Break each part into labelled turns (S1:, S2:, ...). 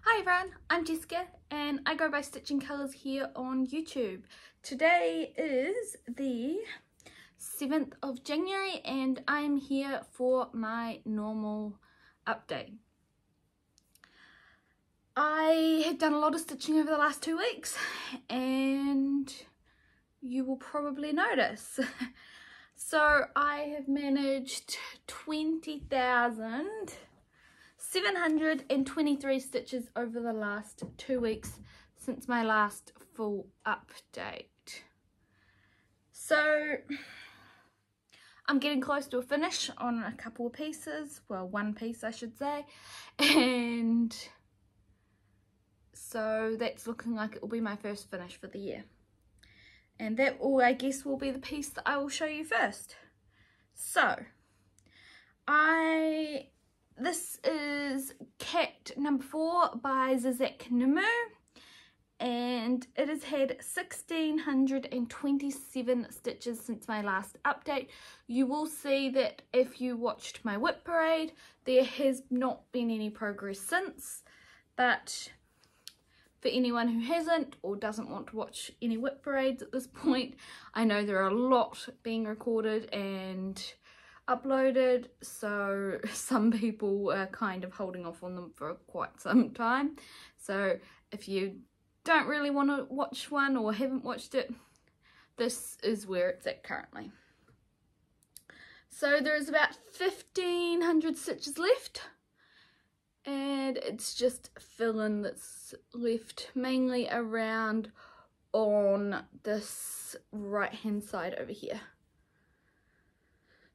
S1: Hi everyone, I'm Jessica and I go by Stitching Colours here on YouTube. Today is the 7th of January and I'm here for my normal update. I have done a lot of stitching over the last 2 weeks and you will probably notice. So I have managed 20,723 stitches over the last 2 weeks since my last full update. So I'm getting close to a finish on a couple of pieces, well, one piece I should say, and so that's looking like it will be my first finish for the year. And that will, I guess, will be the piece that I will show you first. So this is Cat number 4 by Zizek Namu, and it has had 1,627 stitches since my last update. You will see that if you watched my whip parade, there has not been any progress since, but for anyone who hasn't or doesn't want to watch any whip parades at this point, I know there are a lot being recorded and uploaded, so some people are kind of holding off on them for quite some time. So if you don't really want to watch one or haven't watched it, this is where it's at currently. So there is about 1,500 stitches left, and it's just fill-in that's left, mainly around on this right hand side over here.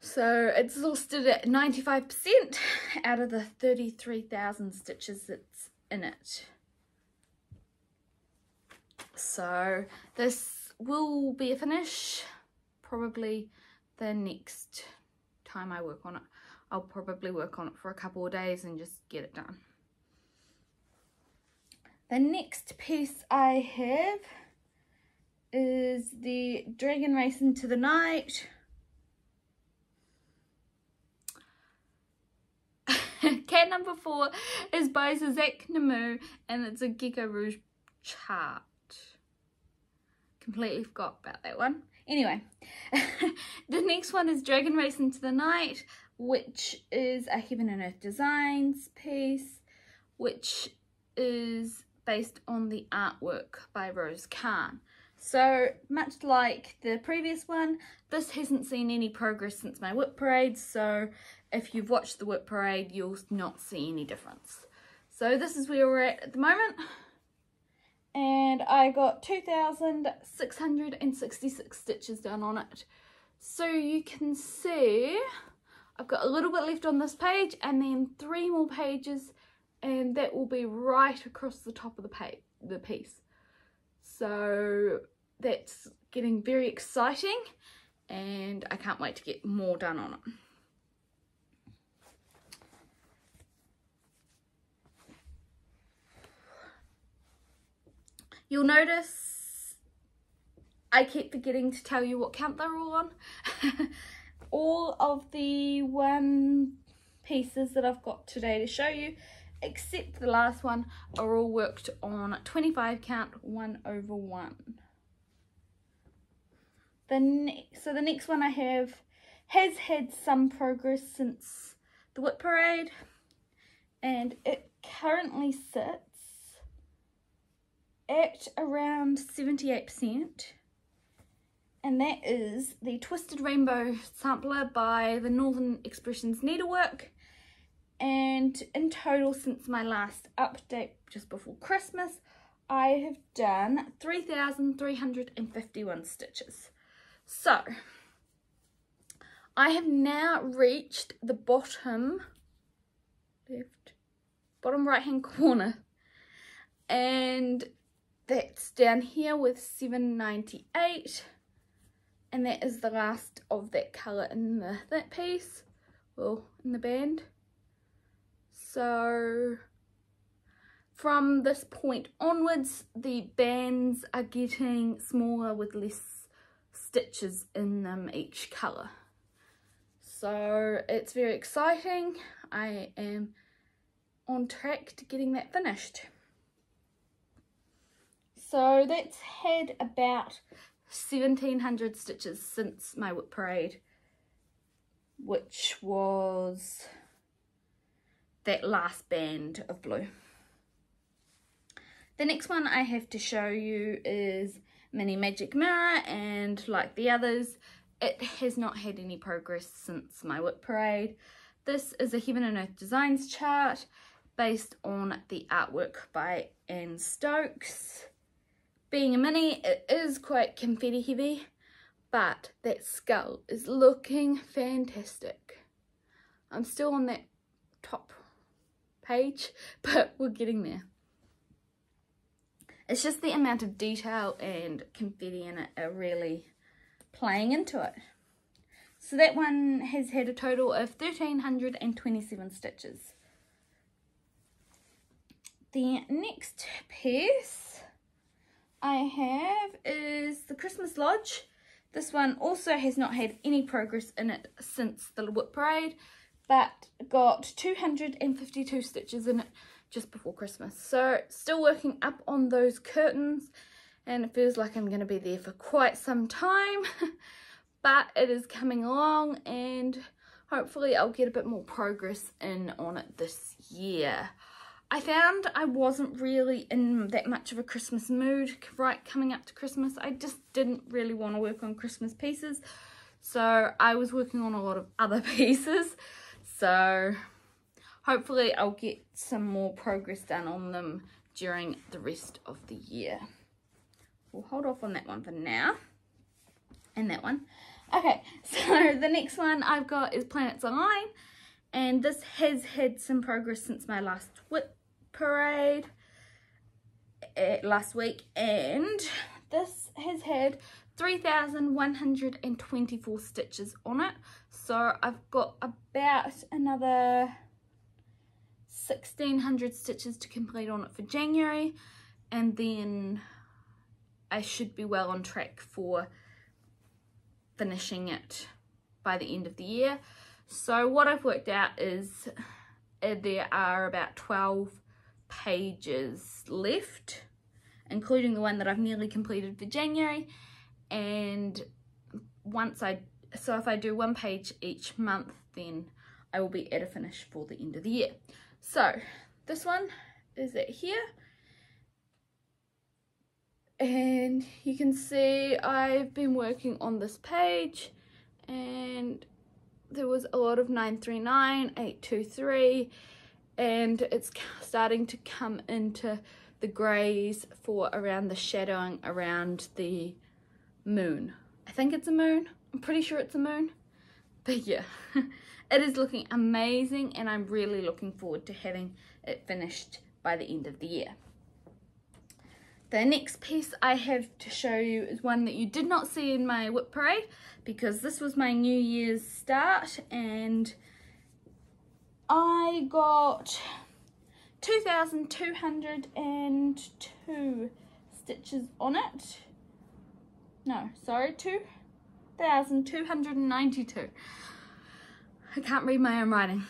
S1: So it's exhausted at 95% out of the 33,000 stitches that's in it. So this will be a finish probably the next time I work on it. I'll probably work on it for a couple of days and just get it done. The next piece I have is the Dragon Race Into the Night. Cat number 4 is by Zizek Namu and it's a Gecko Rouge chart. Completely forgot about that one. Anyway, the next one is Dragon Race Into the Night, which is a Heaven and Earth Designs piece, which is based on the artwork by Rose Khan. So much like the previous one, this hasn't seen any progress since my whip parade, so if you've watched the whip parade, you'll not see any difference. So this is where we're at the moment. And I got 2,666 stitches done on it. So you can see I've got a little bit left on this page and then 3 more pages, and that will be right across the top of the piece. So that's getting very exciting and I can't wait to get more done on it. You'll notice I keep forgetting to tell you what count they're all on. All of the one pieces that I've got today to show you, except the last one, are all worked on 25 count 1/1. So the next one I have has had some progress since the whip parade, and it currently sits at around 78%, and that is the Twisted Rainbow sampler by the Northern Expressions Needlework. And in total, since my last update just before Christmas, I have done 3,351 stitches. So I have now reached the bottom right hand corner, and that's down here with 798, and that is the last of that colour in that piece, well, in the band. So from this point onwards, the bands are getting smaller with less stitches in them each colour. So it's very exciting. I am on track to getting that finished. So that's had about 1700 stitches since my whip parade, which was that last band of blue. The next one I have to show you is Mini Magic Mirror, and like the others, it has not had any progress since my whip parade. This is a Heaven and Earth Designs chart based on the artwork by Anne Stokes. Being a mini, it is quite confetti heavy, but that skull is looking fantastic. I'm still on that top page, but we're getting there. It's just the amount of detail and confetti in it are really playing into it. So that one has had a total of 1327 stitches. The next piece I have is the Christmas Lodge. This one also has not had any progress in it since the whip parade, but got 252 stitches in it just before Christmas. So still working up on those curtains, and it feels like I'm going to be there for quite some time, but it is coming along, and hopefully I'll get a bit more progress in on it this year. I found I wasn't really in that much of a Christmas mood right coming up to Christmas. I just didn't really want to work on Christmas pieces, so I was working on a lot of other pieces. So hopefully I'll get some more progress done on them during the rest of the year. We'll hold off on that one for now, and that one. Okay, so the next one I've got is Planets Align, and this has had some progress since my last whip parade last week, and this has had 3,124 stitches on it. So I've got about another 1,600 stitches to complete on it for January, and then I should be well on track for finishing it by the end of the year. So what I've worked out is there are about 12 pages left, including the one that I've nearly completed for January, and so if I do one page each month, then I will be at a finish for the end of the year. So this one is it here, and you can see I've been working on this page, and there was a lot of 939, 823, and it's starting to come into the greys for around the shadowing around the moon. I think it's a moon. I'm pretty sure it's a moon. But yeah, it is looking amazing, and I'm really looking forward to having it finished by the end of the year. The next piece I have to show you is one that you did not see in my whip parade, because this was my New Year's start, and I got 2,202 stitches on it. No, sorry, 2,292. I can't read my own writing.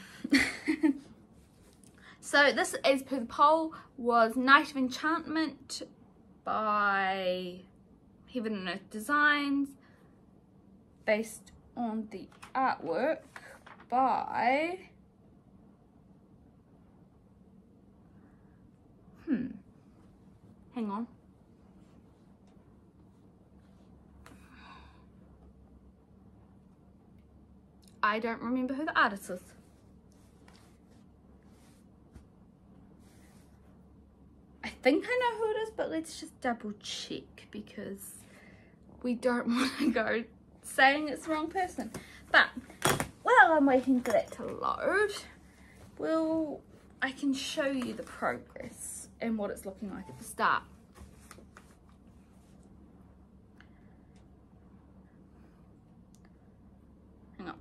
S1: So this, as per the poll, was Night of Enchantment by Heaven and Earth Designs, based on the artwork by hang on, I don't remember who the artist is. I think I know who it is, but let's just double check, because we don't want to go saying it's the wrong person. But while I'm waiting for that to load, I can show you the progress and what it's looking like at the start. Hang on.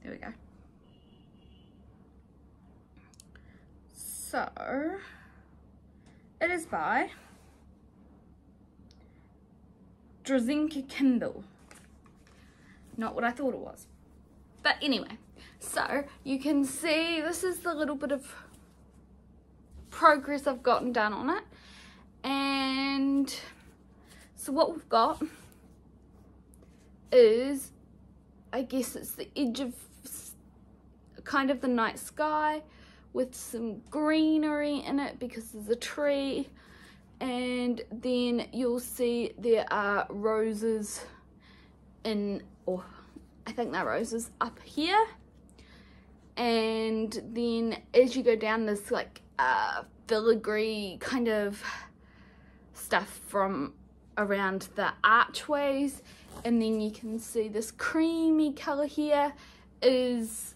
S1: There we go. So it is by Drazinka Kindle. Not what I thought it was. But anyway, so you can see this is the little bit of progress I've gotten done on it. And so what we've got is, I guess it's the edge of kind of the night sky with some greenery in it because there's a tree, and then you'll see there are roses in, or I think they're roses up here, and then as you go down there's like filigree kind of stuff from around the archways, and then you can see this creamy colour here is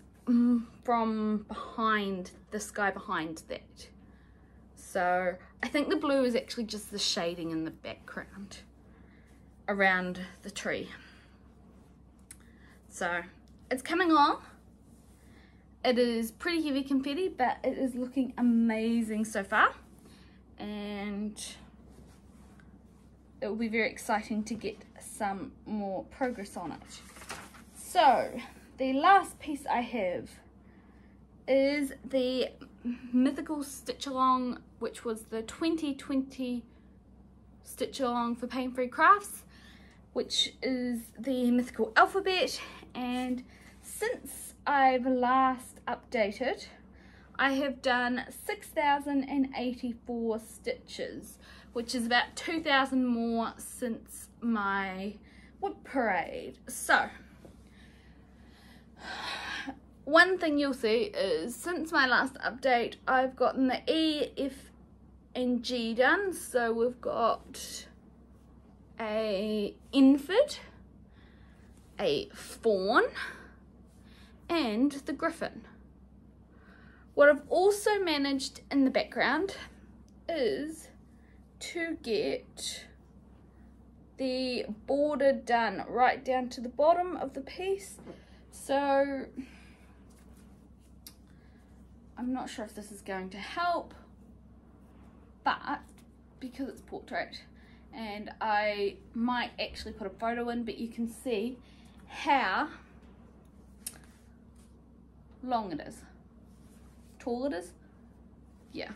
S1: from behind the sky behind that. So I think the blue is actually just the shading in the background around the tree. So it's coming along. It is pretty heavy confetti, but it is looking amazing so far, and it will be very exciting to get some more progress on it. So the last piece I have is the mythical stitch along, which was the 2020 stitch along for Pain Free Crafts, which is the mythical alphabet. And since I've last updated, I have done 6,084 stitches, which is about 2,000 more since my wood parade. So one thing you'll see is since my last update I've gotten the E, F and G done. So we've got a infant, a fawn and the griffin. What I've also managed in the background is to get the border done right down to the bottom of the piece. So I'm not sure if this is going to help, but because it's portrait, and I might actually put a photo in, but you can see how long it is, tall it is, yeah.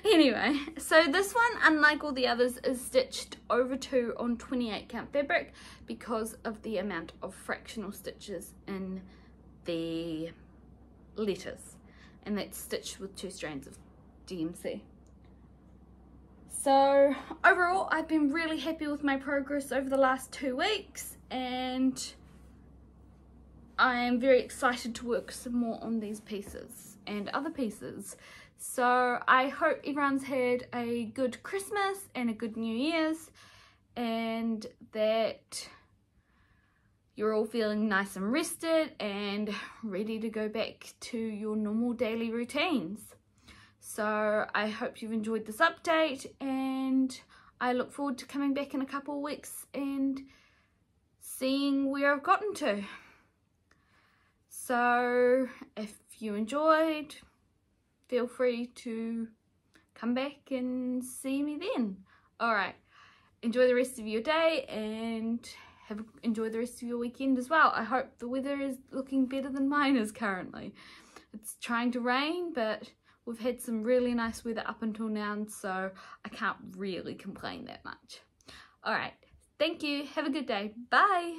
S1: Anyway, so this one, unlike all the others, is stitched over 2 on 28 count fabric because of the amount of fractional stitches in the letters, and that's stitched with 2 strands of DMC. So overall I've been really happy with my progress over the last 2 weeks, and I am very excited to work some more on these pieces and other pieces. So I hope everyone's had a good Christmas and a good New Year's, and that you're all feeling nice and rested and ready to go back to your normal daily routines. So I hope you've enjoyed this update, and I look forward to coming back in a couple of weeks and seeing where I've gotten to. So if you enjoyed, feel free to come back and see me then. Alright, enjoy the rest of your day and enjoy the rest of your weekend as well. I hope the weather is looking better than mine is currently. It's trying to rain, but we've had some really nice weather up until now, so I can't really complain that much. Alright, thank you. Have a good day. Bye.